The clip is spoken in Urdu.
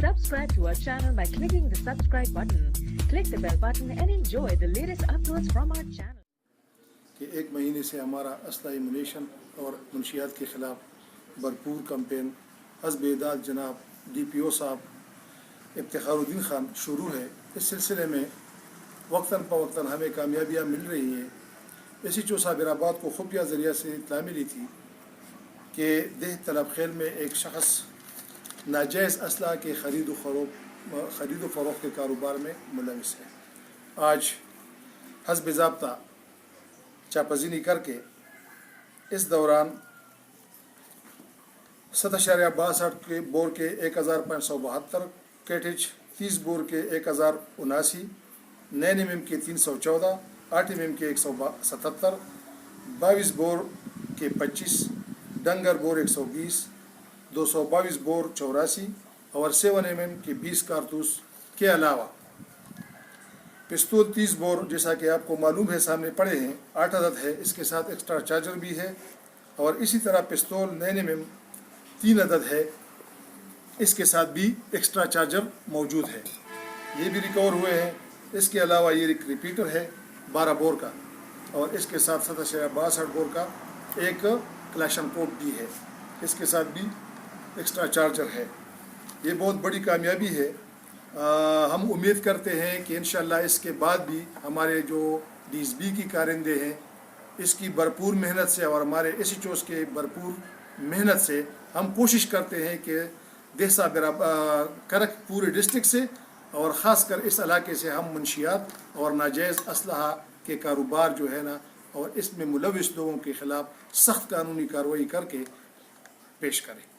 Subscribe to our channel by clicking the subscribe button. Click the bell button and enjoy the latest uploads from our channel. کہ ایک مہینے سے ہمارا اسلحہ ایمونیشن اور منشیات کے خلاف بھرپور کمپین حزب اعداد جناب ڈی پی او صاحب افتخار الدین خان شروع ہے. اس سلسلے میں وقتاً فوقتاً ہمیں کامیابیاں مل رہی ہیں. ایسی چو صابر آباد کو خفیہ ذریعہ سے اطلاع ملی تھی کہ دیہ طلب خیل میں ایک شخص ناجائز اسلحہ کے خرید و فروخت کے کاروبار میں ملوث ہے. آج حسب ضابطہ چاپزینی کر کے اس دوران 7.62 کے بور کے 1572 کیٹج، 30 بور کے 1079، 9 mm کے 314، 8 mm کے 177، 22 بور کے 25، ڈنگر بور 120، 222 بور 84 اور 7 mm کے 20 کارتوس کے علاوہ پستول 30 بور جیسا کہ آپ کو معلوم ہے سامنے پڑے ہیں 8 عدد ہے. اس کے ساتھ ایکسٹرا چارجر بھی ہے اور اسی طرح پستول 9 mm 3 عدد ہے. اس کے ساتھ بھی ایکسٹرا چارجر موجود ہے. یہ بھی ریکور ہوئے ہیں. اس کے علاوہ یہ ایک ریپیٹر ہے 12 بور کا اور اس کے ساتھ 7.62 بور کا ایک کلیشن کوٹ بھی ہے. اس کے ساتھ بھی ایکسٹرا چارجر ہے. یہ بہت بڑی کامیابی ہے. ہم امید کرتے ہیں کہ انشاءاللہ اس کے بعد بھی ہمارے جو ڈی ایس بی کی کارندے ہیں اس کی بھرپور محنت سے اور ہمارے ایس ایچ اوز کے بھرپور محنت سے ہم کوشش کرتے ہیں کہ دہسا کرک پورے ڈسٹرکٹ سے اور خاص کر اس علاقے سے ہم منشیات اور ناجائز اسلحہ کے کاروبار جو ہے نا اور اس میں ملوث لوگوں کے خلاف سخت قانونی کارروائی کر کے پیش کریں.